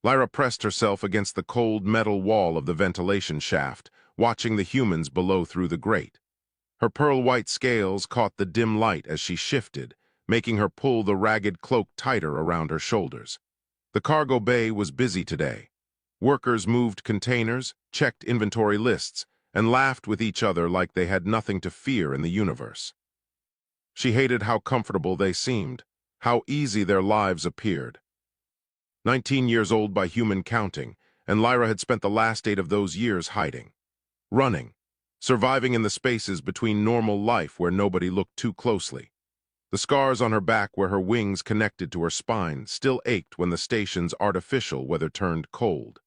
Lyra pressed herself against the cold metal wall of the ventilation shaft, watching the humans below through the grate. Her pearl-white scales caught the dim light as she shifted, making her pull the ragged cloak tighter around her shoulders. The cargo bay was busy today. Workers moved containers, checked inventory lists, and laughed with each other like they had nothing to fear in the universe. She hated how comfortable they seemed, how easy their lives appeared. 19 years old by human counting, and Lyra had spent the last 8 of those years hiding, running, surviving in the spaces between normal life where nobody looked too closely. The scars on her back where her wings connected to her spine still ached when the station's artificial weather turned cold.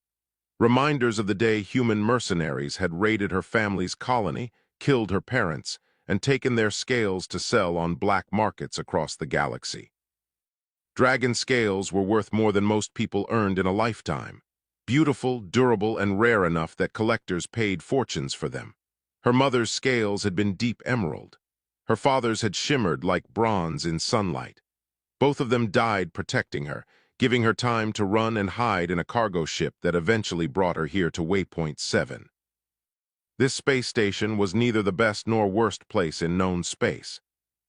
Reminders of the day human mercenaries had raided her family's colony, killed her parents, and taken their scales to sell on black markets across the galaxy. Dragon scales were worth more than most people earned in a lifetime. Beautiful, durable, and rare enough that collectors paid fortunes for them. Her mother's scales had been deep emerald. Her father's had shimmered like bronze in sunlight. Both of them died protecting her, giving her time to run and hide in a cargo ship that eventually brought her here to Waypoint 7. This space station was neither the best nor worst place in known space.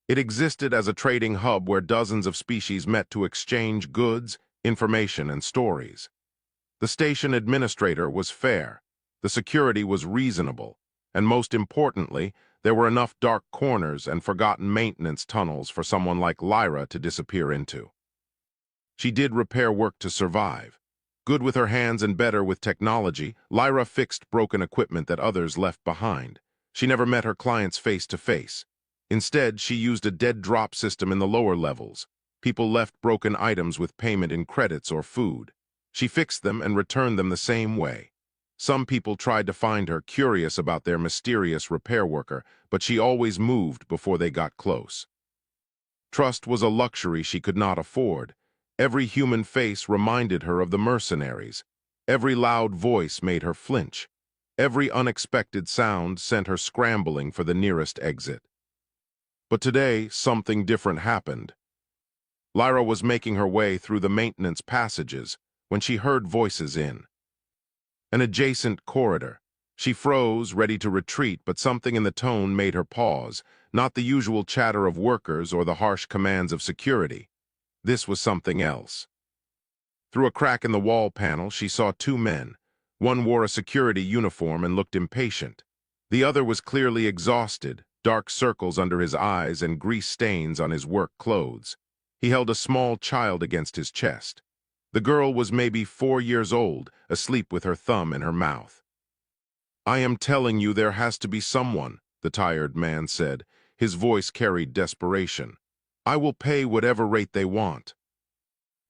It existed as a trading hub where dozens of species met to exchange goods, information, and stories. The station administrator was fair, the security was reasonable, and most importantly, there were enough dark corners and forgotten maintenance tunnels for someone like Lyra to disappear into. She did repair work to survive. Good with her hands and better with technology, Lyra fixed broken equipment that others left behind. She never met her clients face to face. Instead, she used a dead drop system in the lower levels. People left broken items with payment in credits or food. She fixed them and returned them the same way. Some people tried to find her, curious about their mysterious repair worker, but she always moved before they got close. Trust was a luxury she could not afford. Every human face reminded her of the mercenaries. Every loud voice made her flinch. Every unexpected sound sent her scrambling for the nearest exit. But today, something different happened. Lyra was making her way through the maintenance passages when she heard voices in an adjacent corridor. She froze, ready to retreat, but something in the tone made her pause, not the usual chatter of workers or the harsh commands of security. This was something else. Through a crack in the wall panel, she saw 2 men. One wore a security uniform and looked impatient. The other was clearly exhausted, dark circles under his eyes and grease stains on his work clothes. He held a small child against his chest. The girl was maybe 4 years old, asleep with her thumb in her mouth. "I am telling you there has to be someone," the tired man said. His voice carried desperation. "I will pay whatever rate they want."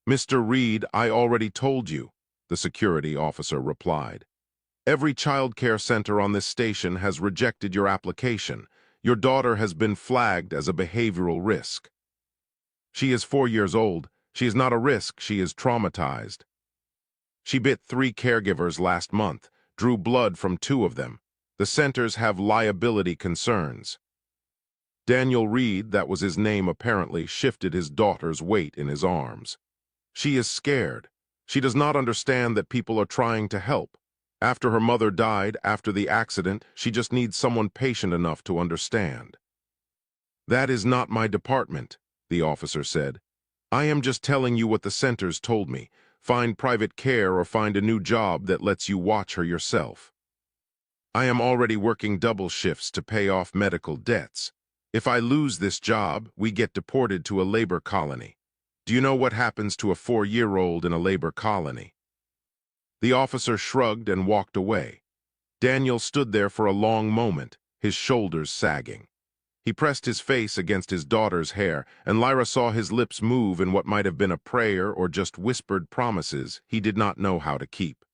"Mr. Reed, I already told you," the security officer replied. "Every child care center on this station has rejected your application. Your daughter has been flagged as a behavioral risk." "She is 4 years old. She is not a risk, she is traumatized. She bit 3 caregivers last month, drew blood from 2 of them. The centers have liability concerns." Daniel Reed, that was his name apparently, shifted his daughter's weight in his arms. "She is scared. She does not understand that people are trying to help. After her mother died, after the accident, she just needs someone patient enough to understand." "That is not my department," the officer said. "I am just telling you what the centers told me. Find private care or find a new job that lets you watch her yourself. I am already working double shifts to pay off medical debts. If I lose this job, we get deported to a labor colony. Do you know what happens to a 4-year-old in a labor colony?" The officer shrugged and walked away. Daniel stood there for a long moment, his shoulders sagging. He pressed his face against his daughter's hair, and Lyra saw his lips move in what might have been a prayer or just whispered promises he did not know how to keep.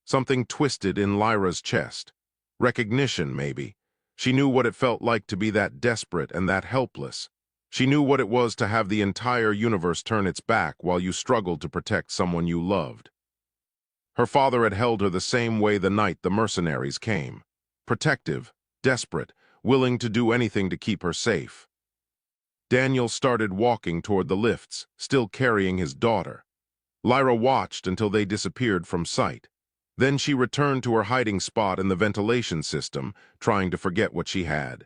Something twisted in Lyra's chest. Recognition, maybe. She knew what it felt like to be that desperate and that helpless. She knew what it was to have the entire universe turn its back while you struggled to protect someone you loved. Her father had held her the same way the night the mercenaries came. Protective, desperate, willing to do anything to keep her safe. Daniel started walking toward the lifts, still carrying his daughter. Lyra watched until they disappeared from sight. Then she returned to her hiding spot in the ventilation system, trying to forget what she had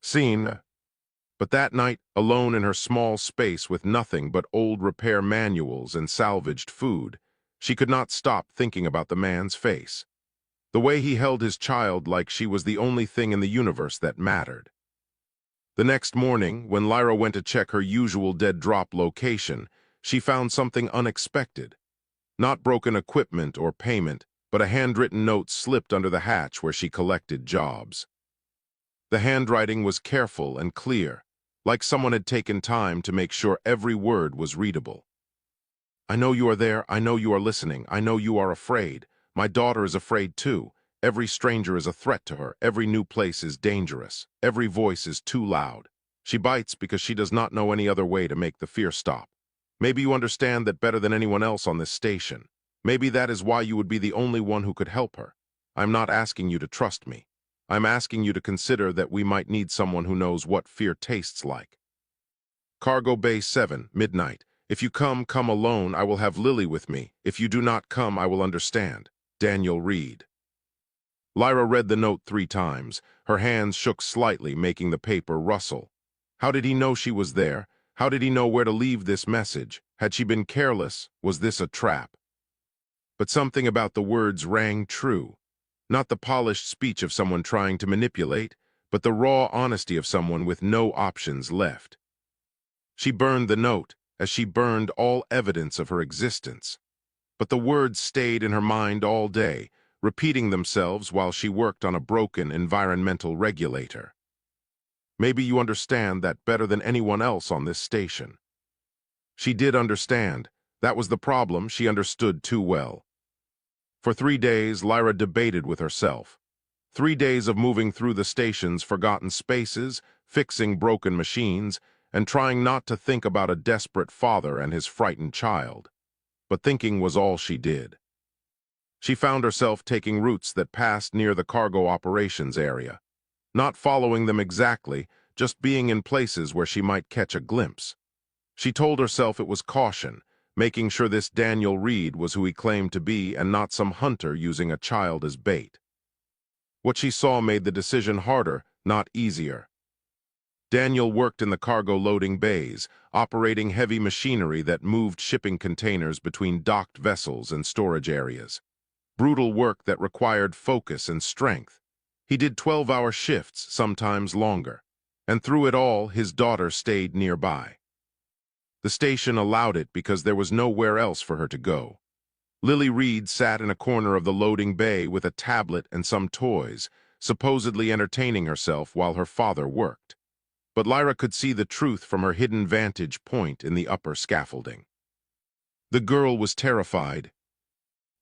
seen. But that night, alone in her small space with nothing but old repair manuals and salvaged food, she could not stop thinking about the man's face. The way he held his child like she was the only thing in the universe that mattered. The next morning, when Lyra went to check her usual dead drop location, she found something unexpected. Not broken equipment or payment, but a handwritten note slipped under the hatch where she collected jobs. The handwriting was careful and clear, like someone had taken time to make sure every word was readable. I know you are there, I know you are listening, I know you are afraid. My daughter is afraid too. Every stranger is a threat to her, every new place is dangerous, every voice is too loud. She bites because she does not know any other way to make the fear stop. Maybe you understand that better than anyone else on this station. Maybe that is why you would be the only one who could help her. I'm not asking you to trust me. I'm asking you to consider that we might need someone who knows what fear tastes like. Cargo Bay 7, midnight. If you come alone, I will have Lily with me. If you do not come, I will understand. Daniel Reed. Lyra read the note 3 times. Her hands shook slightly, making the paper rustle. How did he know she was there? How did he know where to leave this message? Had she been careless? Was this a trap? But something about the words rang true. Not the polished speech of someone trying to manipulate, but the raw honesty of someone with no options left. She burned the note, as she burned all evidence of her existence. But the words stayed in her mind all day, repeating themselves while she worked on a broken environmental regulator. Maybe you understand that better than anyone else on this station. She did understand. That was the problem, she understood too well. For 3 days, Lyra debated with herself. 3 days of moving through the station's forgotten spaces, fixing broken machines, and trying not to think about a desperate father and his frightened child. But thinking was all she did. She found herself taking routes that passed near the cargo operations area. Not following them exactly, just being in places where she might catch a glimpse. She told herself it was caution, making sure this Daniel Reed was who he claimed to be and not some hunter using a child as bait. What she saw made the decision harder, not easier. Daniel worked in the cargo loading bays, operating heavy machinery that moved shipping containers between docked vessels and storage areas. Brutal work that required focus and strength. He did 12-hour shifts, sometimes longer. And through it all, his daughter stayed nearby. The station allowed it because there was nowhere else for her to go. Lily Reed sat in a corner of the loading bay with a tablet and some toys, supposedly entertaining herself while her father worked. But Lyra could see the truth from her hidden vantage point in the upper scaffolding. The girl was terrified.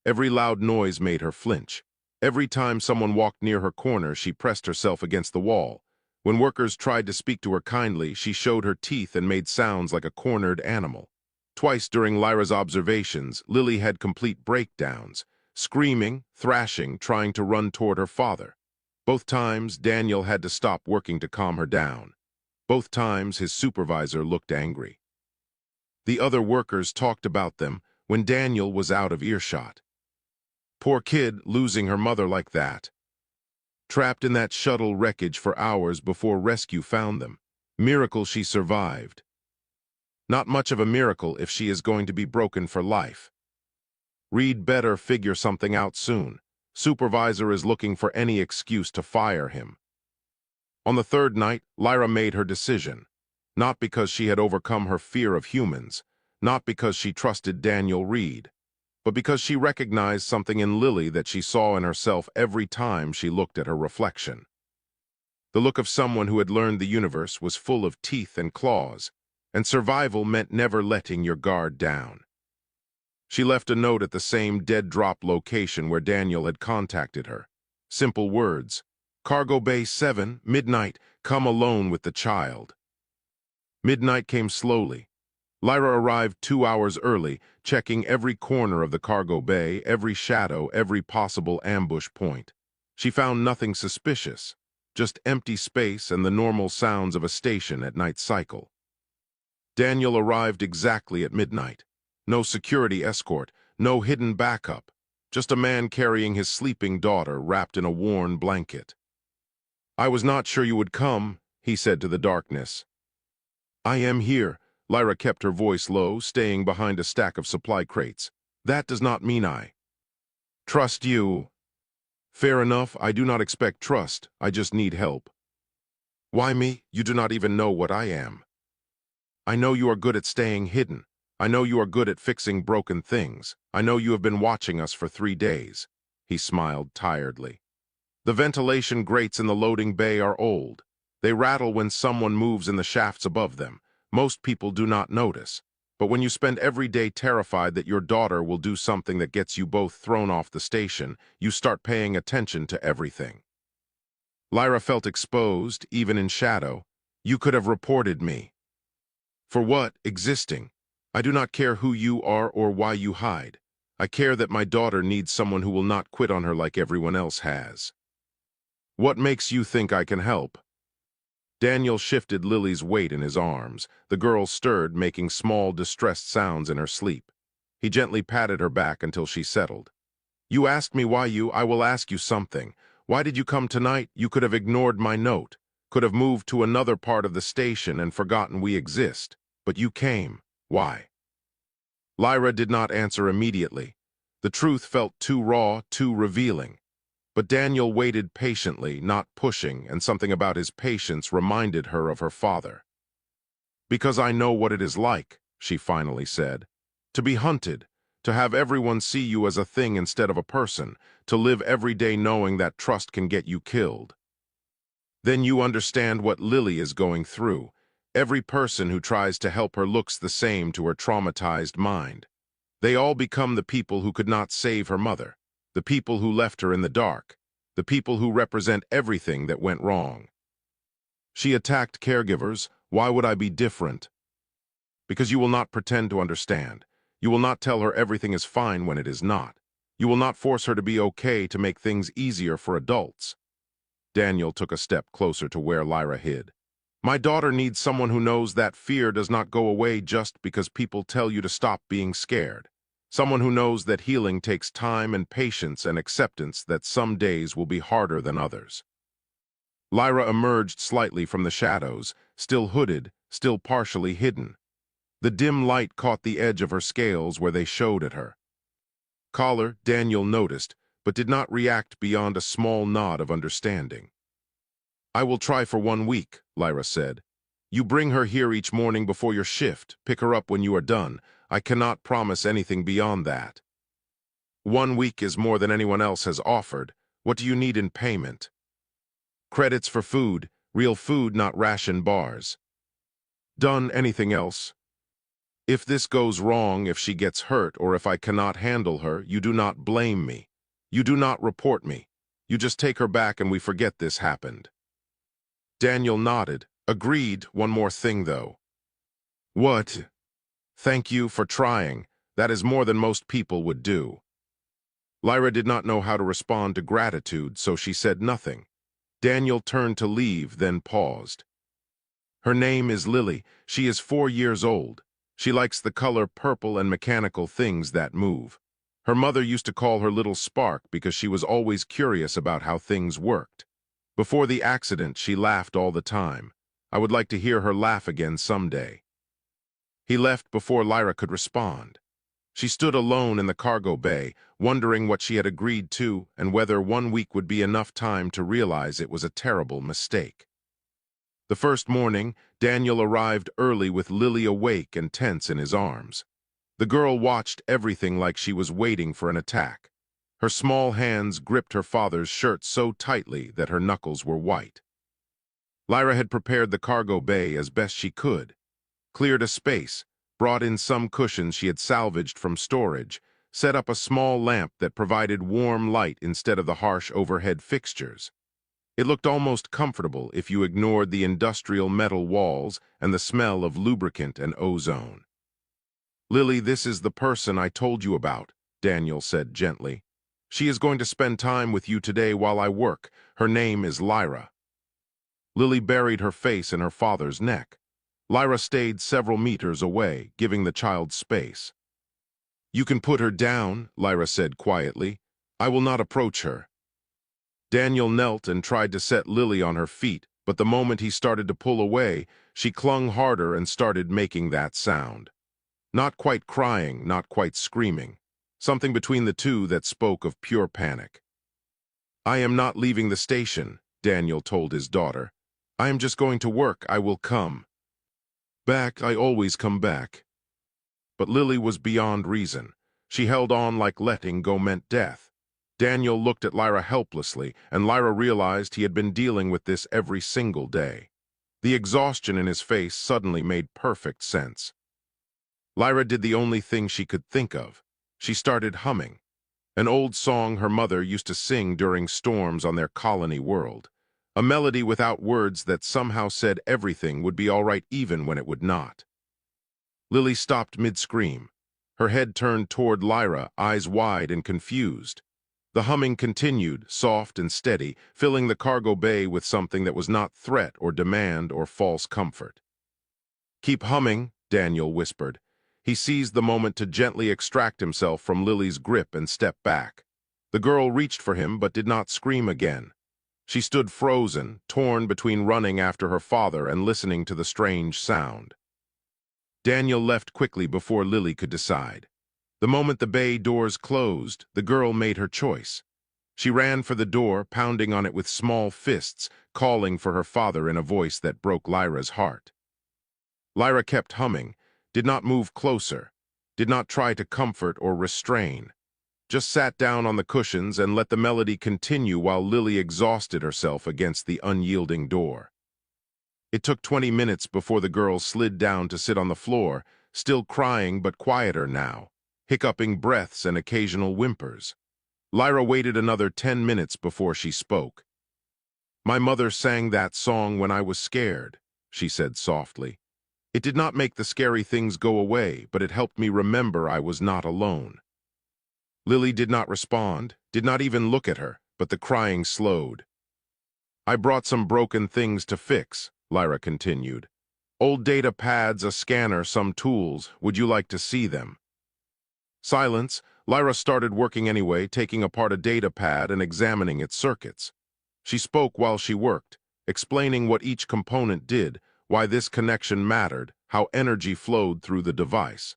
Every loud noise made her flinch. Every time someone walked near her corner, she pressed herself against the wall. When workers tried to speak to her kindly, she showed her teeth and made sounds like a cornered animal. Twice during Lyra's observations, Lily had complete breakdowns, screaming, thrashing, trying to run toward her father. Both times, Daniel had to stop working to calm her down. Both times, his supervisor looked angry. The other workers talked about them when Daniel was out of earshot. Poor kid, losing her mother like that. Trapped in that shuttle wreckage for hours before rescue found them. Miracle she survived. Not much of a miracle if she is going to be broken for life. Reed better figure something out soon. Supervisor is looking for any excuse to fire him. On the 3rd night, Lyra made her decision. Not because she had overcome her fear of humans, not because she trusted Daniel Reed, but because she recognized something in Lily that she saw in herself every time she looked at her reflection. The look of someone who had learned the universe was full of teeth and claws, and survival meant never letting your guard down. She left a note at the same dead-drop location where Daniel had contacted her. Simple words. Cargo Bay 7, midnight, come alone with the child. Midnight came slowly. Lyra arrived 2 hours early, checking every corner of the cargo bay, every shadow, every possible ambush point. She found nothing suspicious, just empty space and the normal sounds of a station at night cycle. Daniel arrived exactly at midnight. No security escort, no hidden backup. Just a man carrying his sleeping daughter wrapped in a worn blanket. "I was not sure you would come," he said to the darkness. "I am here." Lyra kept her voice low, staying behind a stack of supply crates. "That does not mean I trust you." "Fair enough, I do not expect trust, I just need help." "Why me? You do not even know what I am." "I know you are good at staying hidden. I know you are good at fixing broken things. I know you have been watching us for 3 days." He smiled tiredly. "The ventilation grates in the loading bay are old. They rattle when someone moves in the shafts above them. Most people do not notice. But when you spend every day terrified that your daughter will do something that gets you both thrown off the station, you start paying attention to everything." Lyra felt exposed, even in shadow. "You could have reported me." "For what? Existing. I do not care who you are or why you hide. I care that my daughter needs someone who will not quit on her like everyone else has." "What makes you think I can help?" Daniel shifted Lily's weight in his arms. The girl stirred, making small, distressed sounds in her sleep. He gently patted her back until she settled. "You asked me why I will ask you something. Why did you come tonight? You could have ignored my note, could have moved to another part of the station and forgotten we exist. But you came. Why?" Lyra did not answer immediately. The truth felt too raw, too revealing. But Daniel waited patiently, not pushing, and something about his patience reminded her of her father. "Because I know what it is like," she finally said. "To be hunted, to have everyone see you as a thing instead of a person, to live every day knowing that trust can get you killed. Then you understand what Lily is going through. Every person who tries to help her looks the same to her traumatized mind. They all become the people who could not save her mother, the people who left her in the dark, the people who represent everything that went wrong. She attacked caregivers. Why would I be different? Because you will not pretend to understand. You will not tell her everything is fine when it is not. You will not force her to be okay to make things easier for adults." Daniel took a step closer to where Lyra hid. "My daughter needs someone who knows that fear does not go away just because people tell you to stop being scared. Someone who knows that healing takes time and patience and acceptance that some days will be harder than others." Lyra emerged slightly from the shadows, still hooded, still partially hidden. The dim light caught the edge of her scales where they showed at her. Collar, Daniel noticed, but did not react beyond a small nod of understanding. "I will try for 1 week," Lyra said. "You bring her here each morning before your shift, pick her up when you are done. I cannot promise anything beyond that." "1 week is more than anyone else has offered. What do you need in payment?" "Credits for food, real food, not ration bars." "Done. Anything else?" "If this goes wrong, if she gets hurt, or if I cannot handle her, you do not blame me. You do not report me. You just take her back and we forget this happened." Daniel nodded. "Agreed. One more thing, though." "What?" "Thank you for trying. That is more than most people would do." Lyra did not know how to respond to gratitude, so she said nothing. Daniel turned to leave, then paused. "Her name is Lily. She is 4 years old. She likes the color purple and mechanical things that move. Her mother used to call her Little Spark because she was always curious about how things worked. Before the accident, she laughed all the time. I would like to hear her laugh again someday." He left before Lyra could respond. She stood alone in the cargo bay, wondering what she had agreed to and whether 1 week would be enough time to realize it was a terrible mistake. The first morning, Daniel arrived early with Lily awake and tense in his arms. The girl watched everything like she was waiting for an attack. Her small hands gripped her father's shirt so tightly that her knuckles were white. Lyra had prepared the cargo bay as best she could, cleared a space, brought in some cushions she had salvaged from storage, set up a small lamp that provided warm light instead of the harsh overhead fixtures. It looked almost comfortable if you ignored the industrial metal walls and the smell of lubricant and ozone. "Lily, this is the person I told you about," Daniel said gently. "She is going to spend time with you today while I work. Her name is Lyra." Lily buried her face in her father's neck. Lyra stayed several meters away, giving the child space. "You can put her down," Lyra said quietly. "I will not approach her." Daniel knelt and tried to set Lily on her feet, but the moment he started to pull away, she clung harder and started making that sound. Not quite crying, not quite screaming. Something between the two that spoke of pure panic. "I am not leaving the station," Daniel told his daughter. "I am just going to work. I will come back. I always come back." But Lily was beyond reason. She held on like letting go meant death. Daniel looked at Lyra helplessly, and Lyra realized he had been dealing with this every single day. The exhaustion in his face suddenly made perfect sense. Lyra did the only thing she could think of. She started humming. An old song her mother used to sing during storms on their colony world. A melody without words that somehow said everything would be all right even when it would not. Lily stopped mid-scream. Her head turned toward Lyra, eyes wide and confused. The humming continued, soft and steady, filling the cargo bay with something that was not threat or demand or false comfort. "Keep humming," Daniel whispered. He seized the moment to gently extract himself from Lily's grip and step back. The girl reached for him but did not scream again. She stood frozen, torn between running after her father and listening to the strange sound. Daniel left quickly before Lily could decide. The moment the bay doors closed, the girl made her choice. She ran for the door, pounding on it with small fists, calling for her father in a voice that broke Lyra's heart. Lyra kept humming, did not move closer, did not try to comfort or restrain, just sat down on the cushions and let the melody continue while Lily exhausted herself against the unyielding door. It took 20 minutes before the girl slid down to sit on the floor, still crying but quieter now, hiccuping breaths and occasional whimpers. Lyra waited another 10 minutes before she spoke. "My mother sang that song when I was scared," she said softly. "It did not make the scary things go away, but it helped me remember I was not alone." Lily did not respond, did not even look at her, but the crying slowed. "I brought some broken things to fix," Lyra continued. "Old data pads, a scanner, some tools. Would you like to see them?" Silence. Lyra started working anyway, taking apart a data pad and examining its circuits. She spoke while she worked, explaining what each component did, why this connection mattered, how energy flowed through the device.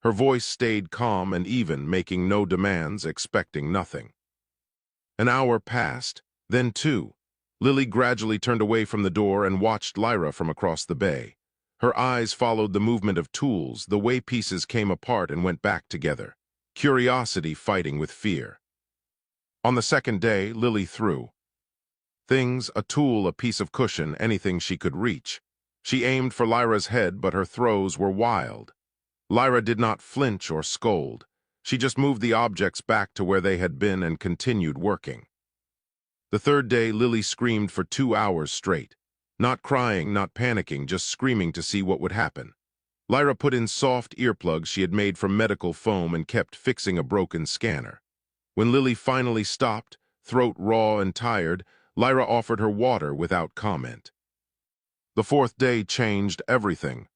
Her voice stayed calm and even, making no demands, expecting nothing. An hour passed, then two. Lily gradually turned away from the door and watched Lyra from across the bay. Her eyes followed the movement of tools, the way pieces came apart and went back together. Curiosity fighting with fear. On the second day, Lily threw things, a tool, a piece of cushion, anything she could reach. She aimed for Lyra's head, but her throws were wild. Lyra did not flinch or scold. She just moved the objects back to where they had been and continued working. The third day, Lily screamed for 2 hours straight. Not crying, not panicking, just screaming to see what would happen. Lyra put in soft earplugs she had made from medical foam and kept fixing a broken scanner. When Lily finally stopped, throat raw and tired, Lyra offered her water without comment. The fourth day changed everything.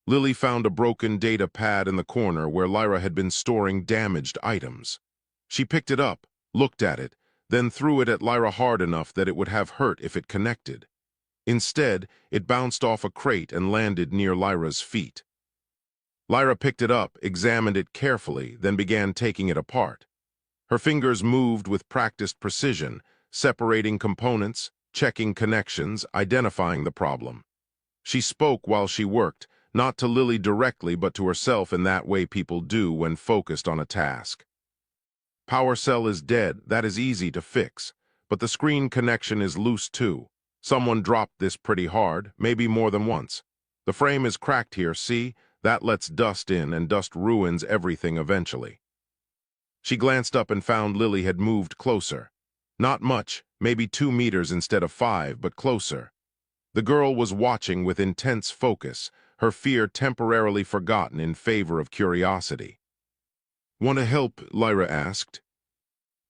Lily found a broken data pad in the corner where Lyra had been storing damaged items. She picked it up, looked at it, then threw it at Lyra hard enough that it would have hurt if it connected. Instead, it bounced off a crate and landed near Lyra's feet. Lyra picked it up, examined it carefully, then began taking it apart. Her fingers moved with practiced precision, separating components, checking connections, identifying the problem. She spoke while she worked, not to Lily directly but to herself in that way people do when focused on a task. "Power cell is dead, that is easy to fix, but the screen connection is loose too. Someone dropped this pretty hard, maybe more than once. The frame is cracked here, see? That lets dust in, and dust ruins everything eventually." She glanced up and found Lily had moved closer. Not much, maybe 2 meters instead of 5, but closer. The girl was watching with intense focus, her fear temporarily forgotten in favor of curiosity. "Want to help?" Lyra asked.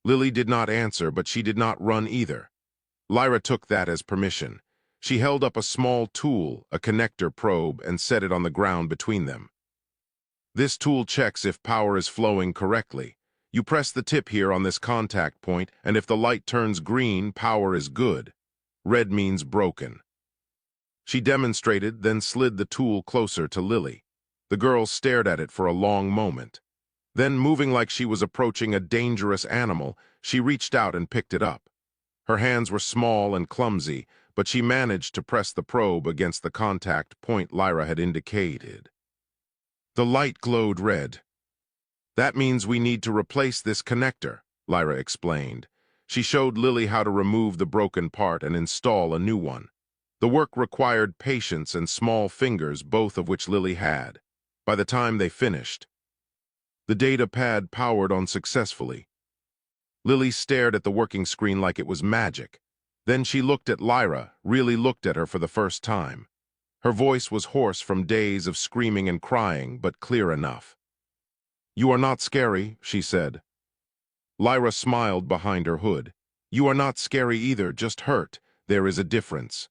Lily did not answer, but she did not run either. Lyra took that as permission. She held up a small tool, a connector probe, and set it on the ground between them. This tool checks if power is flowing correctly. You press the tip here on this contact point, and if the light turns green, power is good. Red means broken. She demonstrated, then slid the tool closer to Lily. The girl stared at it for a long moment. Then, moving like she was approaching a dangerous animal, she reached out and picked it up. Her hands were small and clumsy, but she managed to press the probe against the contact point Lyra had indicated. The light glowed red. That means we need to replace this connector, Lyra explained. She showed Lily how to remove the broken part and install a new one. The work required patience and small fingers, both of which Lily had. By the time they finished, the data pad powered on successfully. Lily stared at the working screen like it was magic. Then she looked at Lyra, really looked at her for the first time. Her voice was hoarse from days of screaming and crying, but clear enough. "You are not scary," she said. Lyra smiled behind her hood. "You are not scary either, just hurt. There is a difference."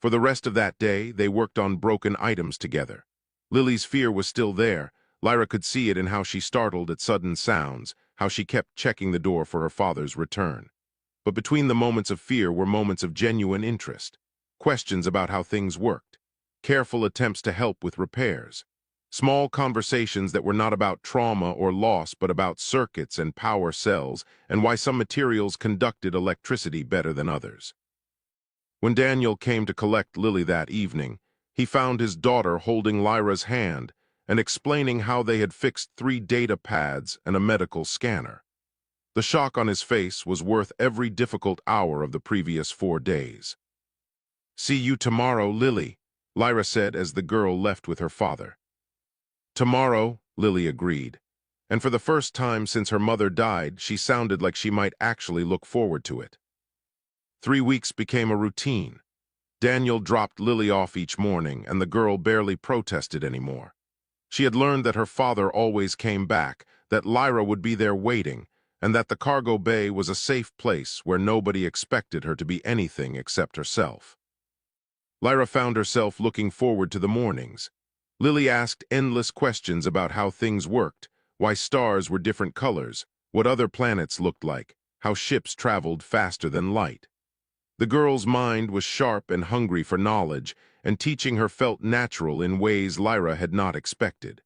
For the rest of that day, they worked on broken items together. Lily's fear was still there. Lyra could see it in how she startled at sudden sounds, how she kept checking the door for her father's return. But between the moments of fear were moments of genuine interest. Questions about how things worked. Careful attempts to help with repairs. Small conversations that were not about trauma or loss but about circuits and power cells and why some materials conducted electricity better than others. When Daniel came to collect Lily that evening, he found his daughter holding Lyra's hand and explaining how they had fixed 3 data pads and a medical scanner. The shock on his face was worth every difficult hour of the previous 4 days. "See you tomorrow, Lily," Lyra said as the girl left with her father. "Tomorrow," Lily agreed, and for the first time since her mother died, she sounded like she might actually look forward to it. 3 weeks became a routine. Daniel dropped Lily off each morning, and the girl barely protested anymore. She had learned that her father always came back, that Lyra would be there waiting, and that the cargo bay was a safe place where nobody expected her to be anything except herself. Lyra found herself looking forward to the mornings. Lily asked endless questions about how things worked, why stars were different colors, what other planets looked like, how ships traveled faster than light. The girl's mind was sharp and hungry for knowledge, and teaching her felt natural in ways Lyra had not expected.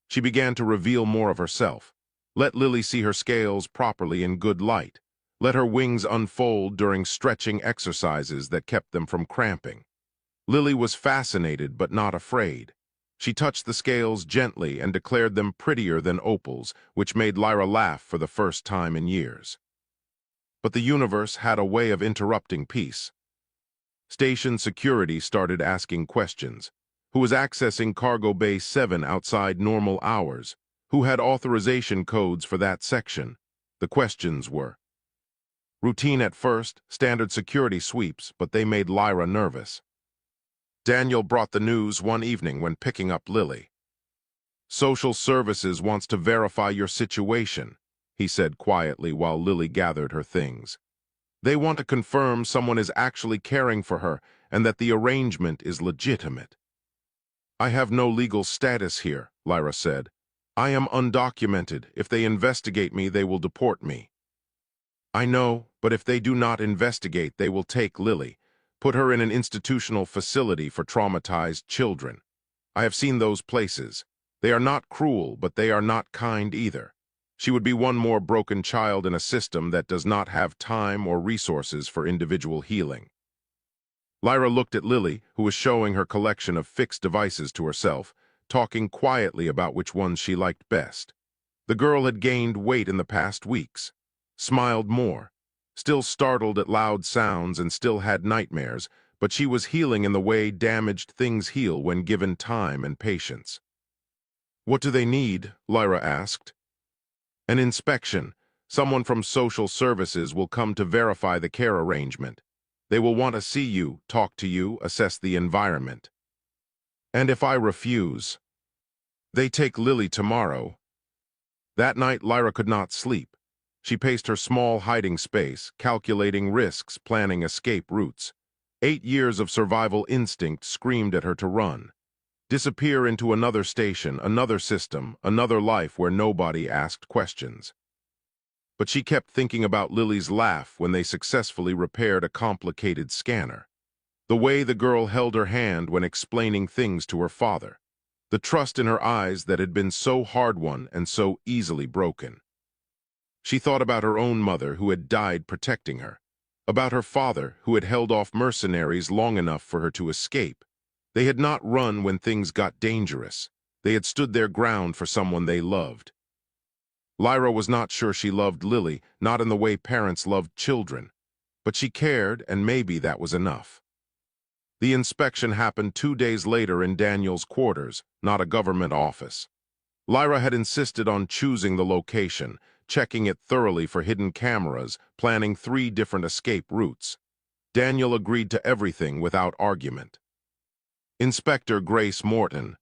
She began to reveal more of herself. Let Lily see her scales properly in good light. Let her wings unfold during stretching exercises that kept them from cramping. Lily was fascinated but not afraid. She touched the scales gently and declared them prettier than opals, which made Lyra laugh for the first time in years. But the universe had a way of interrupting peace. Station security started asking questions. Who was accessing Cargo Bay 7 outside normal hours? Who had authorization codes for that section? The questions were routine at first, standard security sweeps, but they made Lyra nervous. Daniel brought the news one evening when picking up Lily. "Social Services wants to verify your situation," he said quietly while Lily gathered her things. "They want to confirm someone is actually caring for her and that the arrangement is legitimate." "I have no legal status here," Lyra said. "I am undocumented. If they investigate me, they will deport me." "I know, but if they do not investigate, they will take Lily, put her in an institutional facility for traumatized children. I have seen those places. They are not cruel, but they are not kind either. She would be one more broken child in a system that does not have time or resources for individual healing." Lyra looked at Lily, who was showing her collection of fixed devices to herself, talking quietly about which ones she liked best. The girl had gained weight in the past weeks, smiled more, still startled at loud sounds and still had nightmares, but she was healing in the way damaged things heal when given time and patience. "What do they need?" Lyra asked. "An inspection. Someone from Social Services will come to verify the care arrangement. They will want to see you, talk to you, assess the environment." "And if I refuse?" "They take Lily tomorrow." That night, Lyra could not sleep. She paced her small hiding space, calculating risks, planning escape routes. 8 years of survival instinct screamed at her to run. Disappear into another station, another system, another life where nobody asked questions. But she kept thinking about Lily's laugh when they successfully repaired a complicated scanner. The way the girl held her hand when explaining things to her father. The trust in her eyes that had been so hard-won and so easily broken. She thought about her own mother who had died protecting her, about her father who had held off mercenaries long enough for her to escape. They had not run when things got dangerous. They had stood their ground for someone they loved. Lyra was not sure she loved Lily, not in the way parents loved children, but she cared, and maybe that was enough. The inspection happened 2 days later in Daniel's quarters, not a government office. Lyra had insisted on choosing the location, checking it thoroughly for hidden cameras, planning 3 different escape routes. Daniel agreed to everything without argument. Inspector Grace Morton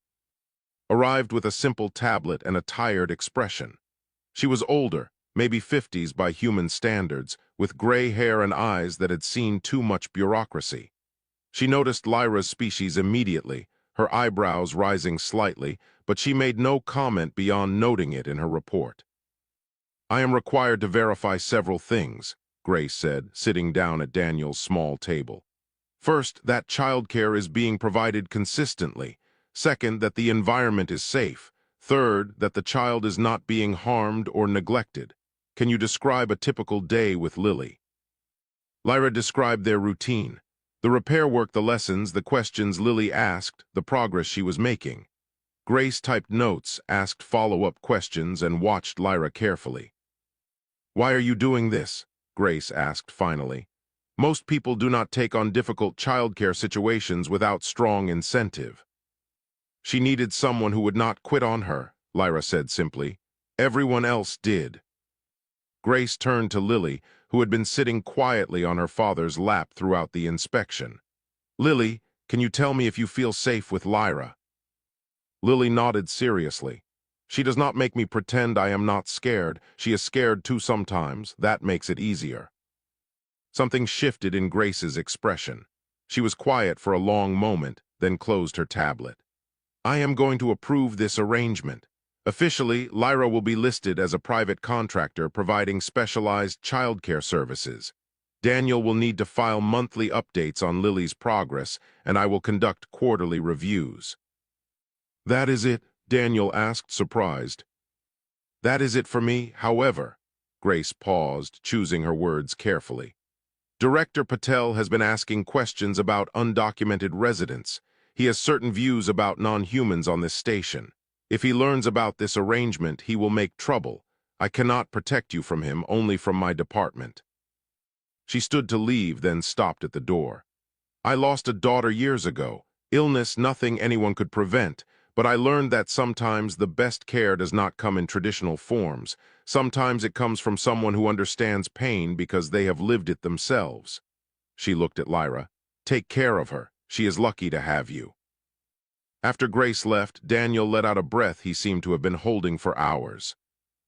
arrived with a simple tablet and a tired expression. She was older, maybe 50s by human standards, with gray hair and eyes that had seen too much bureaucracy. She noticed Lyra's species immediately, her eyebrows rising slightly, but she made no comment beyond noting it in her report. "I am required to verify several things," Grace said, sitting down at Daniel's small table. "First, that childcare is being provided consistently. Second, that the environment is safe. Third, that the child is not being harmed or neglected. Can you describe a typical day with Lily?" Lyra described their routine. The repair work, the lessons, the questions Lily asked, the progress she was making. Grace typed notes, asked follow-up questions, and watched Lyra carefully. "Why are you doing this?" Grace asked finally. "Most people do not take on difficult childcare situations without strong incentive." "She needed someone who would not quit on her," Lyra said simply. "Everyone else did." Grace turned to Lily, who had been sitting quietly on her father's lap throughout the inspection. "Lily, can you tell me if you feel safe with Lyra?" Lily nodded seriously. "She does not make me pretend I am not scared. She is scared too sometimes. That makes it easier." Something shifted in Grace's expression. She was quiet for a long moment, then closed her tablet. "I am going to approve this arrangement. Officially, Lyra will be listed as a private contractor providing specialized childcare services. Daniel will need to file monthly updates on Lily's progress, and I will conduct quarterly reviews." "That is it?" Daniel asked, surprised. "That is it for me, however." Grace paused, choosing her words carefully. "Director Patel has been asking questions about undocumented residents. He has certain views about non-humans on this station. If he learns about this arrangement, he will make trouble. I cannot protect you from him, only from my department." She stood to leave, then stopped at the door. "I lost a daughter years ago. Illness, nothing anyone could prevent, but I learned that sometimes the best care does not come in traditional forms. Sometimes it comes from someone who understands pain because they have lived it themselves." She looked at Lyra. "Take care of her. She is lucky to have you." After Grace left, Daniel let out a breath he seemed to have been holding for hours.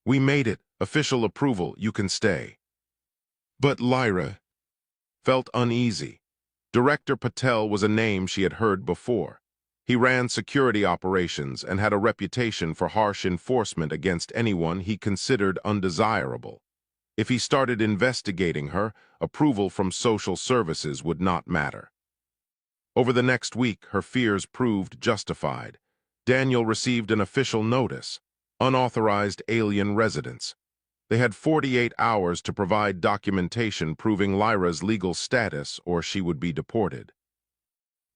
"We made it. Official approval. You can stay." But Lyra felt uneasy. Director Patel was a name she had heard before. He ran security operations and had a reputation for harsh enforcement against anyone he considered undesirable. If he started investigating her, approval from social services would not matter. Over the next week, her fears proved justified. Daniel received an official notice: unauthorized alien residence. They had 48 hours to provide documentation proving Lyra's legal status, or she would be deported.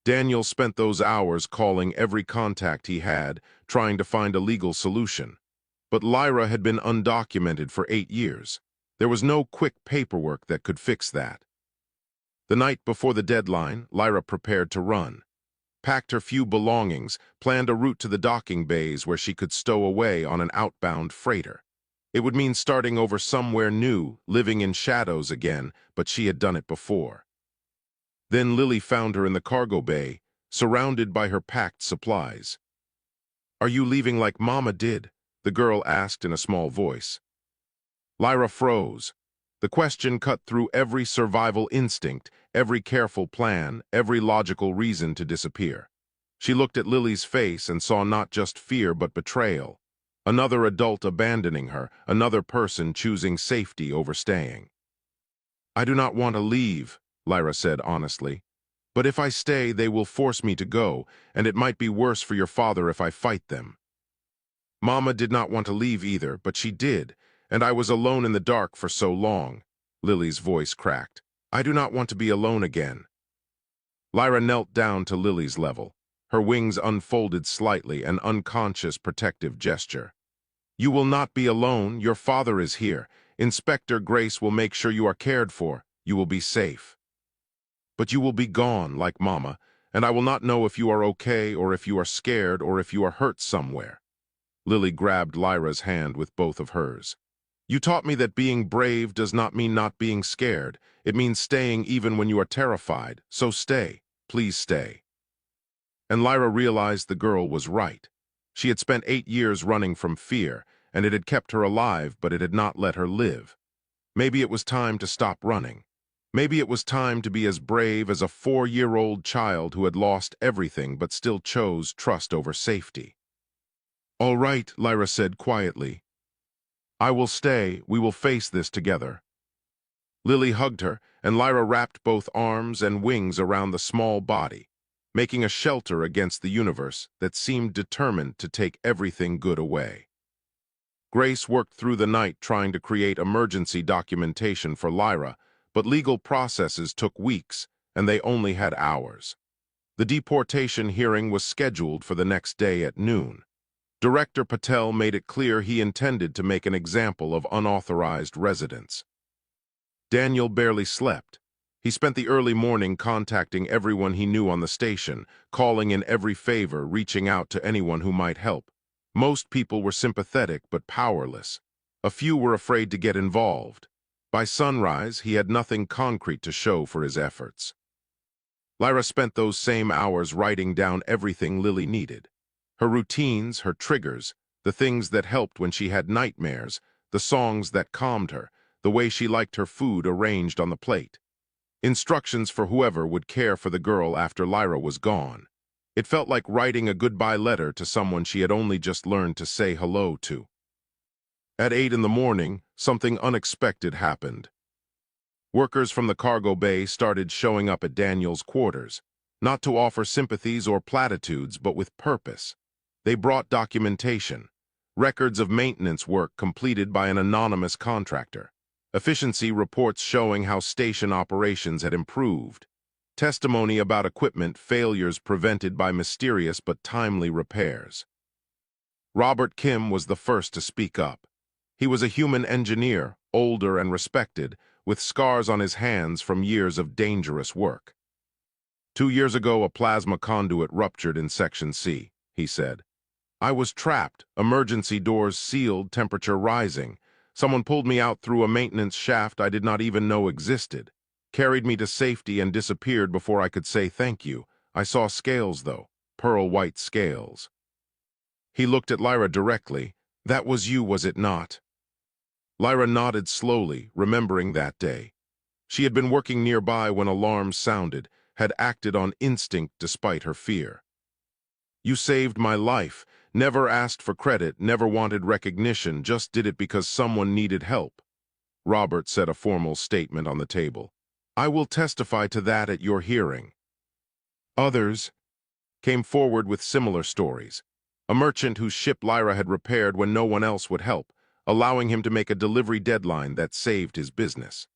Daniel spent those hours calling every contact he had, trying to find a legal solution. But Lyra had been undocumented for 8 years. There was no quick paperwork that could fix that. The night before the deadline, Lyra prepared to run. Packed her few belongings, planned a route to the docking bays where she could stow away on an outbound freighter. It would mean starting over somewhere new, living in shadows again, but she had done it before. Then Lily found her in the cargo bay, surrounded by her packed supplies. "Are you leaving like Mama did?" the girl asked in a small voice. Lyra froze. The question cut through every survival instinct, every careful plan, every logical reason to disappear. She looked at Lily's face and saw not just fear but betrayal. Another adult abandoning her, another person choosing safety over staying. "I do not want to leave," Lyra said honestly. "But if I stay, they will force me to go, and it might be worse for your father if I fight them." Mama did not want to leave either, but she did, and I was alone in the dark for so long. Lily's voice cracked. "I do not want to be alone again." Lyra knelt down to Lily's level. Her wings unfolded slightly, an unconscious protective gesture. "You will not be alone. Your father is here. Inspector Grace will make sure you are cared for. You will be safe. But you will be gone, like Mama, and I will not know if you are okay or if you are scared or if you are hurt somewhere." Lily grabbed Lyra's hand with both of hers. "You taught me that being brave does not mean not being scared. It means staying even when you are terrified. So stay. Please stay." And Lyra realized the girl was right. She had spent 8 years running from fear, and it had kept her alive, but it had not let her live. Maybe it was time to stop running. Maybe it was time to be as brave as a 4-year-old child who had lost everything but still chose trust over safety. "All right," Lyra said quietly. "I will stay. We will face this together." Lily hugged her, and Lyra wrapped both arms and wings around the small body, making a shelter against the universe that seemed determined to take everything good away. Grace worked through the night trying to create emergency documentation for Lyra, but legal processes took weeks, and they only had hours. The deportation hearing was scheduled for the next day at noon. Director Patel made it clear he intended to make an example of unauthorized residents. Daniel barely slept. He spent the early morning contacting everyone he knew on the station, calling in every favor, reaching out to anyone who might help. Most people were sympathetic but powerless. A few were afraid to get involved. By sunrise, he had nothing concrete to show for his efforts. Lyra spent those same hours writing down everything Lily needed. Her routines, her triggers, the things that helped when she had nightmares, the songs that calmed her, the way she liked her food arranged on the plate. Instructions for whoever would care for the girl after Lyra was gone. It felt like writing a goodbye letter to someone she had only just learned to say hello to. At 8 in the morning, something unexpected happened. Workers from the cargo bay started showing up at Daniel's quarters, not to offer sympathies or platitudes, but with purpose. They brought documentation, records of maintenance work completed by an anonymous contractor, efficiency reports showing how station operations had improved, testimony about equipment failures prevented by mysterious but timely repairs. Robert Kim was the first to speak up. He was a human engineer, older and respected, with scars on his hands from years of dangerous work. 2 years ago, a plasma conduit ruptured in Section C, he said. I was trapped, emergency doors sealed, temperature rising. Someone pulled me out through a maintenance shaft I did not even know existed, carried me to safety and disappeared before I could say thank you. I saw scales, though, pearl-white scales. He looked at Lyra directly. That was you, was it not? Lyra nodded slowly, remembering that day. She had been working nearby when alarms sounded, had acted on instinct despite her fear. You saved my life, never asked for credit, never wanted recognition, just did it because someone needed help. Robert said a formal statement on the table. I will testify to that at your hearing. Others came forward with similar stories. A merchant whose ship Lyra had repaired when no one else would help, allowing him to make a delivery deadline that saved his business.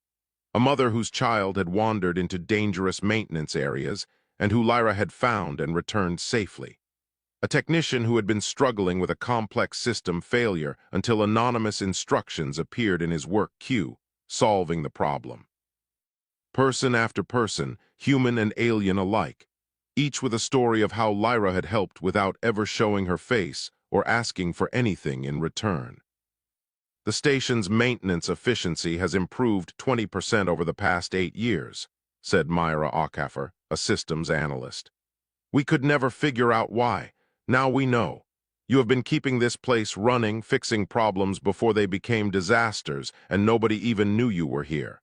A mother whose child had wandered into dangerous maintenance areas and who Lyra had found and returned safely. A technician who had been struggling with a complex system failure until anonymous instructions appeared in his work queue, solving the problem. Person after person, human and alien alike, each with a story of how Lyra had helped without ever showing her face or asking for anything in return. The station's maintenance efficiency has improved 20% over the past 8 years, said Myra Ockhaffer, a systems analyst. We could never figure out why. Now we know. You have been keeping this place running, fixing problems before they became disasters, and nobody even knew you were here.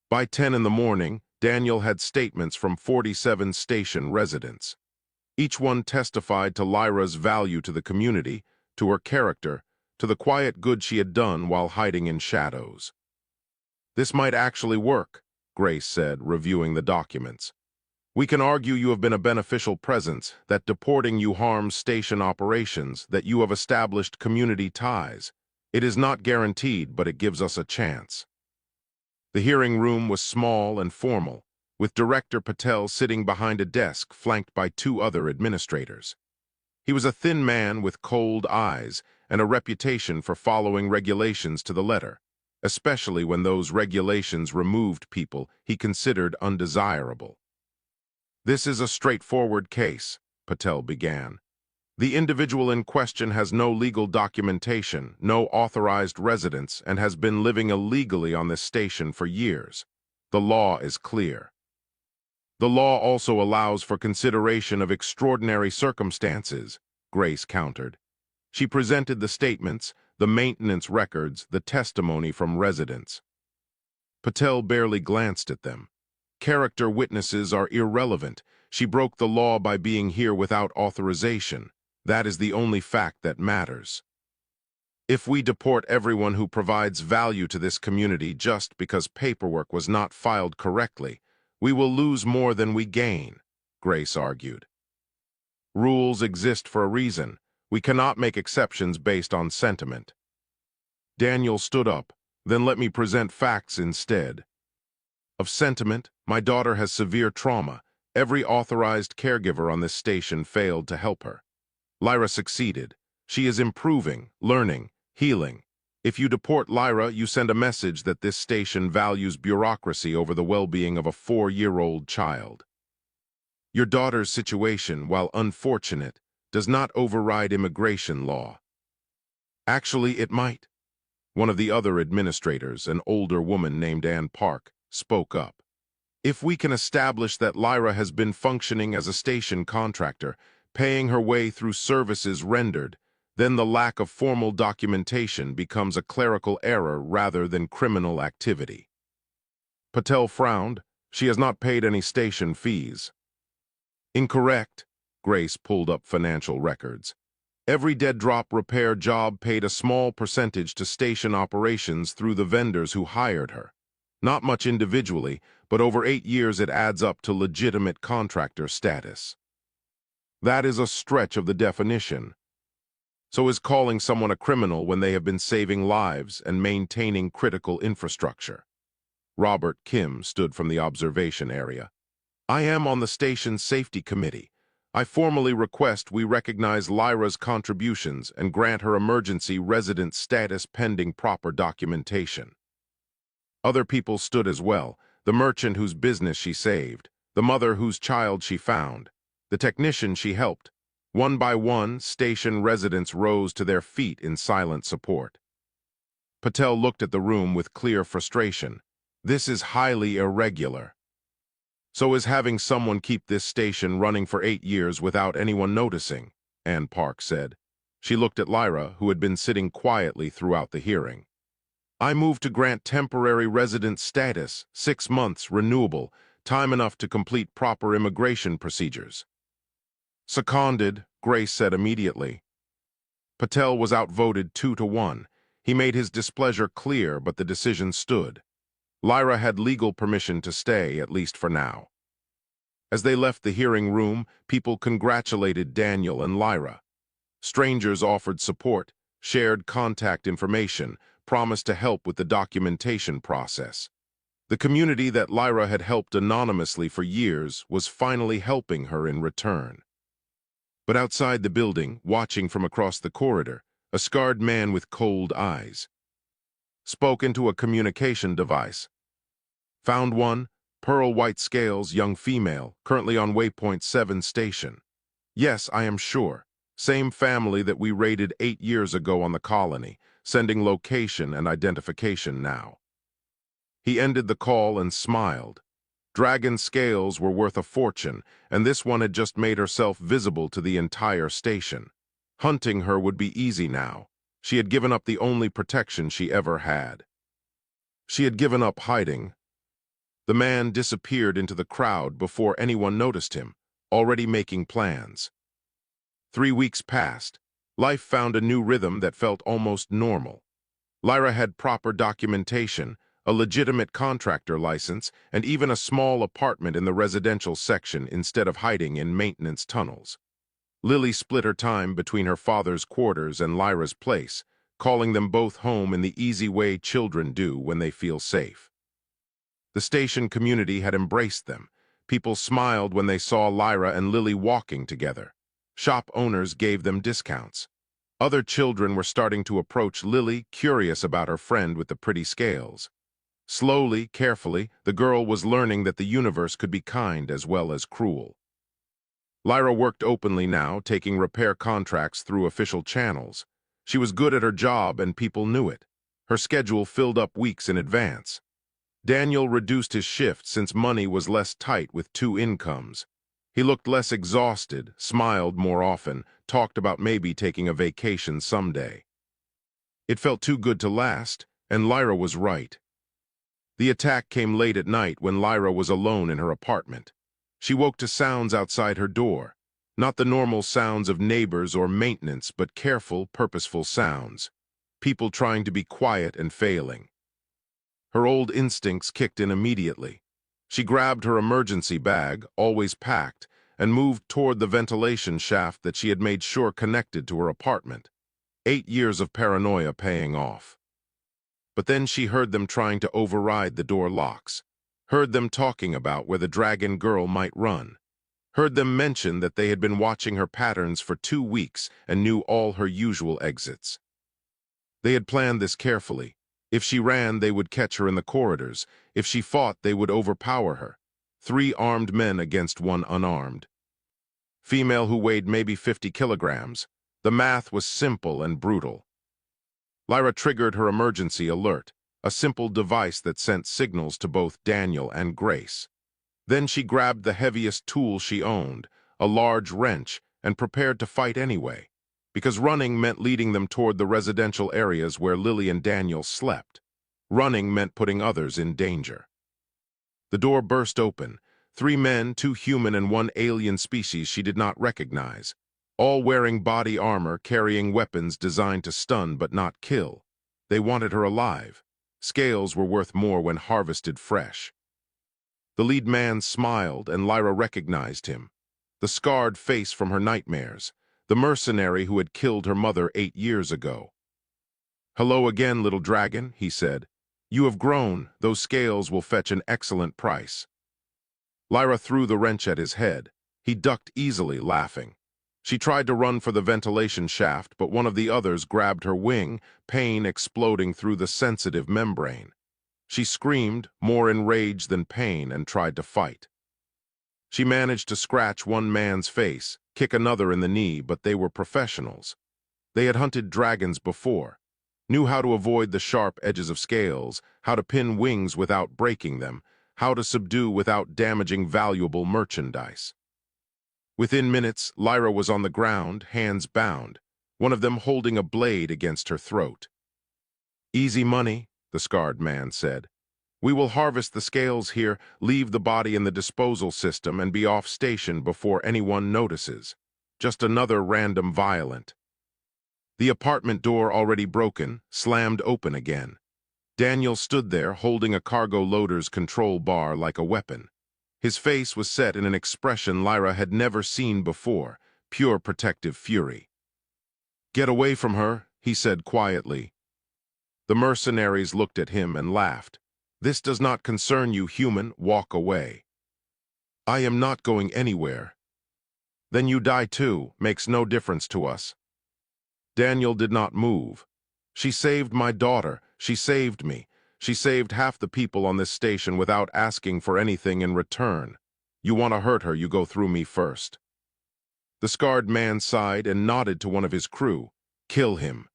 By 10 in the morning, Daniel had statements from 47 station residents. Each one testified to Lyra's value to the community, to her character, to the quiet good she had done while hiding in shadows. "This might actually work," Grace said, reviewing the documents. "We can argue you have been a beneficial presence, that deporting you harms station operations, that you have established community ties. It is not guaranteed, but it gives us a chance." The hearing room was small and formal, with Director Patel sitting behind a desk flanked by two other administrators. He was a thin man with cold eyes and a reputation for following regulations to the letter, especially when those regulations removed people he considered undesirable. "This is a straightforward case," Patel began. "The individual in question has no legal documentation, no authorized residence, and has been living illegally on this station for years. The law is clear. The law also allows for consideration of extraordinary circumstances," Grace countered. She presented the statements, the maintenance records, the testimony from residents. Patel barely glanced at them. Character witnesses are irrelevant. She broke the law by being here without authorization. That is the only fact that matters. If we deport everyone who provides value to this community just because paperwork was not filed correctly, we will lose more than we gain," Grace argued. "Rules exist for a reason. We cannot make exceptions based on sentiment." Daniel stood up. "Then let me present facts instead. Of sentiment, my daughter has severe trauma. Every authorized caregiver on this station failed to help her. Lyra succeeded. She is improving, learning, healing. If you deport Lyra, you send a message that this station values bureaucracy over the well-being of a 4-year-old child. Your daughter's situation, while unfortunate, does not override immigration law." "Actually, it might." One of the other administrators, an older woman named Ann Park, spoke up. "If we can establish that Lyra has been functioning as a station contractor, paying her way through services rendered, then the lack of formal documentation becomes a clerical error rather than criminal activity." Patel frowned. "She has not paid any station fees." "Incorrect." Grace pulled up financial records. "Every dead drop repair job paid a small percentage to station operations through the vendors who hired her. Not much individually, but over 8 years it adds up to legitimate contractor status." "That is a stretch of the definition. So is calling someone a criminal when they have been saving lives and maintaining critical infrastructure." Robert Kim stood from the observation area. "I am on the station's safety committee. I formally request we recognize Lyra's contributions and grant her emergency resident status pending proper documentation." Other people stood as well: the merchant whose business she saved, the mother whose child she found, the technician she helped. One by one, station residents rose to their feet in silent support. Patel looked at the room with clear frustration. "This is highly irregular." "So is having someone keep this station running for 8 years without anyone noticing," Ann Park said. She looked at Lyra, who had been sitting quietly throughout the hearing. "I move to grant temporary resident status, 6 months, renewable, time enough to complete proper immigration procedures." "Seconded," Grace said immediately. Patel was outvoted 2-1. He made his displeasure clear, but the decision stood. Lyra had legal permission to stay, at least for now. As they left the hearing room, people congratulated Daniel and Lyra. Strangers offered support, shared contact information, promised to help with the documentation process. The community that Lyra had helped anonymously for years was finally helping her in return. But outside the building, watching from across the corridor, a scarred man with cold eyes spoke into a communication device. "Found one, pearl white scales, young female, currently on Waypoint 7 station. Yes, I am sure. Same family that we raided 8 years ago on the colony, sending location and identification now." He ended the call and smiled. Dragon scales were worth a fortune, and this one had just made herself visible to the entire station. Hunting her would be easy now. She had given up the only protection she ever had. She had given up hiding. The man disappeared into the crowd before anyone noticed him, already making plans. 3 weeks passed. Life found a new rhythm that felt almost normal. Lyra had proper documentation, a legitimate contractor license, and even a small apartment in the residential section instead of hiding in maintenance tunnels. Lily split her time between her father's quarters and Lyra's place, calling them both home in the easy way children do when they feel safe. The station community had embraced them. People smiled when they saw Lyra and Lily walking together. Shop owners gave them discounts. Other children were starting to approach Lily, curious about her friend with the pretty scales. Slowly, carefully, the girl was learning that the universe could be kind as well as cruel. Lyra worked openly now, taking repair contracts through official channels. She was good at her job and people knew it. Her schedule filled up weeks in advance. Daniel reduced his shift since money was less tight with 2 incomes. He looked less exhausted, smiled more often, talked about maybe taking a vacation someday. It felt too good to last, and Lyra was right. The attack came late at night when Lyra was alone in her apartment. She woke to sounds outside her door. Not the normal sounds of neighbors or maintenance, but careful, purposeful sounds. People trying to be quiet and failing. Her old instincts kicked in immediately. She grabbed her emergency bag, always packed, and moved toward the ventilation shaft that she had made sure connected to her apartment. 8 years of paranoia paying off. But then she heard them trying to override the door locks. Heard them talking about where the dragon girl might run. Heard them mention that they had been watching her patterns for 2 weeks and knew all her usual exits. They had planned this carefully. If she ran, they would catch her in the corridors. If she fought, they would overpower her. 3 armed men against 1 unarmed. Female who weighed maybe 50 kilograms. The math was simple and brutal. Lyra triggered her emergency alert, a simple device that sent signals to both Daniel and Grace. Then she grabbed the heaviest tool she owned, a large wrench, and prepared to fight anyway, because running meant leading them toward the residential areas where Lily and Daniel slept. Running meant putting others in danger. The door burst open. 3 men, 2 human and 1 alien species she did not recognize, all wearing body armor, carrying weapons designed to stun but not kill. They wanted her alive. Scales were worth more when harvested fresh. The lead man smiled, and Lyra recognized him. The scarred face from her nightmares. The mercenary who had killed her mother 8 years ago. "Hello again, little dragon," he said. "You have grown. Those scales will fetch an excellent price." Lyra threw the wrench at his head. He ducked easily, laughing. She tried to run for the ventilation shaft, but one of the others grabbed her wing, pain exploding through the sensitive membrane. She screamed, more in rage than pain, and tried to fight. She managed to scratch one man's face, kick another in the knee, but they were professionals. They had hunted dragons before, knew how to avoid the sharp edges of scales, how to pin wings without breaking them, how to subdue without damaging valuable merchandise. Within minutes, Lyra was on the ground, hands bound, one of them holding a blade against her throat. "Easy money," the scarred man said. "We will harvest the scales here, leave the body in the disposal system, and be off station before anyone notices. Just another random violent." The apartment door, already broken, slammed open again. Daniel stood there, holding a cargo loader's control bar like a weapon. His face was set in an expression Lyra had never seen before, pure protective fury. "Get away from her," he said quietly. The mercenaries looked at him and laughed. "This does not concern you, human. Walk away." "I am not going anywhere." "Then you die too. Makes no difference to us." Daniel did not move. "She saved my daughter. She saved me. She saved half the people on this station without asking for anything in return. You want to hurt her, you go through me first." The scarred man sighed and nodded to one of his crew. "Kill him."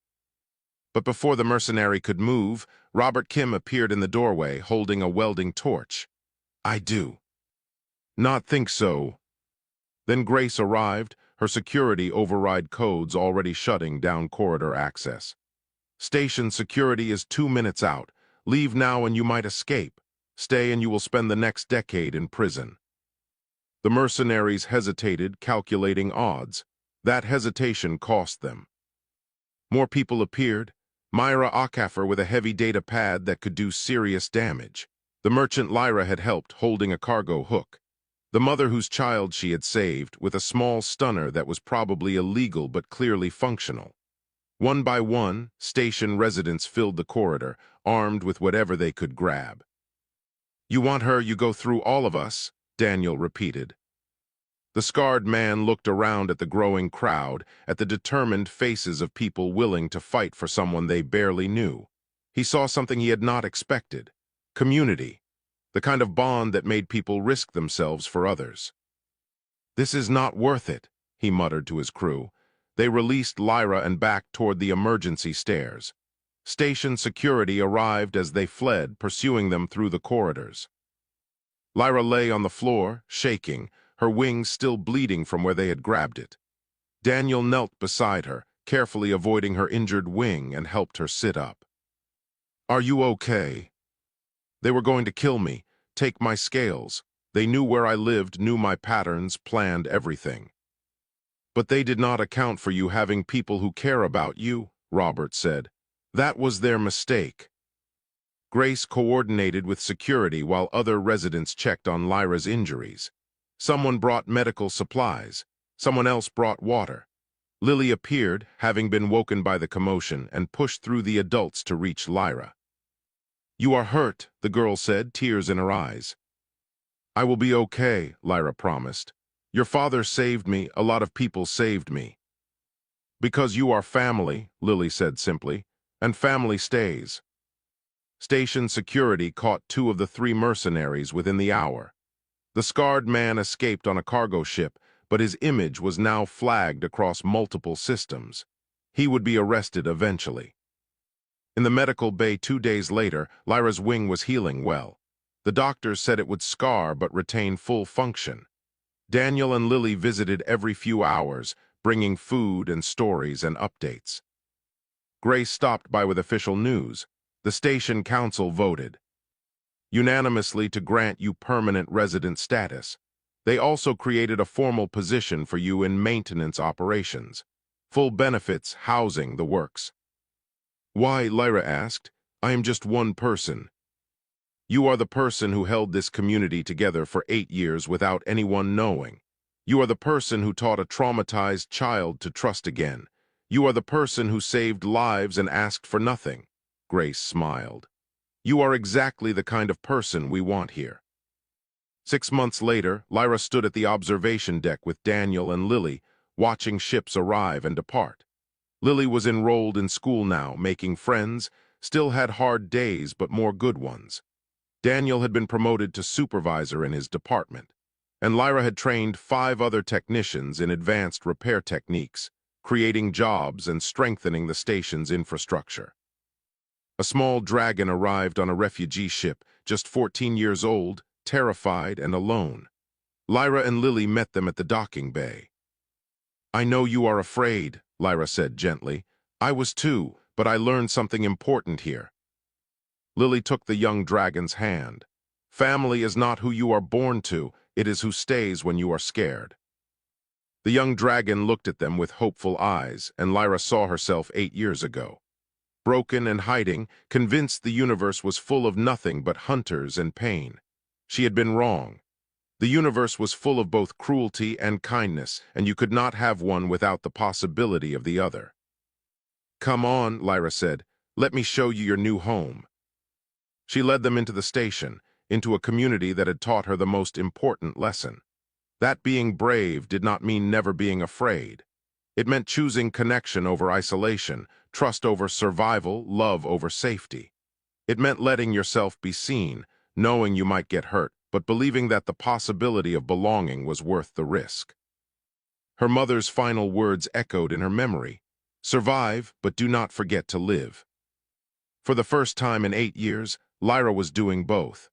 But before the mercenary could move, Robert Kim appeared in the doorway, holding a welding torch. "I do not think so." Then Grace arrived, her security override codes already shutting down corridor access. "Station security is 2 minutes out. Leave now and you might escape. Stay and you will spend the next decade in prison." The mercenaries hesitated, calculating odds. That hesitation cost them. More people appeared. Myra Ockafer with a heavy data pad that could do serious damage. The merchant Lyra had helped, holding a cargo hook. The mother whose child she had saved, with a small stunner that was probably illegal but clearly functional. One by one, station residents filled the corridor, armed with whatever they could grab. "You want her, you go through all of us," Daniel repeated. The scarred man looked around at the growing crowd, at the determined faces of people willing to fight for someone they barely knew. He saw something he had not expected. Community. The kind of bond that made people risk themselves for others. "This is not worth it," he muttered to his crew. They released Lyra and backed toward the emergency stairs. Station security arrived as they fled, pursuing them through the corridors. Lyra lay on the floor, shaking, her wings still bleeding from where they had grabbed it. Daniel knelt beside her, carefully avoiding her injured wing, and helped her sit up. "Are you okay?" "They were going to kill me, take my scales. They knew where I lived, knew my patterns, planned everything." "But they did not account for you having people who care about you," Robert said. "That was their mistake." Grace coordinated with security while other residents checked on Lyra's injuries. Someone brought medical supplies. Someone else brought water. Lily appeared, having been woken by the commotion, and pushed through the adults to reach Lyra. "You are hurt," the girl said, tears in her eyes. "I will be okay," Lyra promised. "Your father saved me, a lot of people saved me." "Because you are family," Lily said simply, "and family stays." Station security caught 2 of the 3 mercenaries within the hour. The scarred man escaped on a cargo ship, but his image was now flagged across multiple systems. He would be arrested eventually. In the medical bay 2 days later, Lyra's wing was healing well. The doctors said it would scar but retain full function. Daniel and Lily visited every few hours, bringing food and stories and updates. Grace stopped by with official news. The station council voted unanimously to grant you permanent resident status. They also created a formal position for you in maintenance operations. Full benefits, housing, the works. "Why?" Lyra asked. "I am just one person." "You are the person who held this community together for 8 years without anyone knowing. You are the person who taught a traumatized child to trust again. You are the person who saved lives and asked for nothing." Grace smiled. "You are exactly the kind of person we want here." 6 months later, Lyra stood at the observation deck with Daniel and Lily, watching ships arrive and depart. Lily was enrolled in school now, making friends, still had hard days but more good ones. Daniel had been promoted to supervisor in his department, and Lyra had trained 5 other technicians in advanced repair techniques, creating jobs and strengthening the station's infrastructure. A small dragon arrived on a refugee ship, just 14 years old, terrified and alone. Lyra and Lily met them at the docking bay. "I know you are afraid," Lyra said gently. "I was too, but I learned something important here." Lily took the young dragon's hand. "Family is not who you are born to, it is who stays when you are scared." The young dragon looked at them with hopeful eyes, and Lyra saw herself 8 years ago. Broken and hiding, convinced the universe was full of nothing but hunters and pain. She had been wrong. The universe was full of both cruelty and kindness, and you could not have one without the possibility of the other. "Come on," Lyra said. "Let me show you your new home." She led them into the station, into a community that had taught her the most important lesson. That being brave did not mean never being afraid. It meant choosing connection over isolation, trust over survival, love over safety. It meant letting yourself be seen, knowing you might get hurt, but believing that the possibility of belonging was worth the risk. Her mother's final words echoed in her memory. "Survive, but do not forget to live." For the first time in 8 years, Lyra was doing both.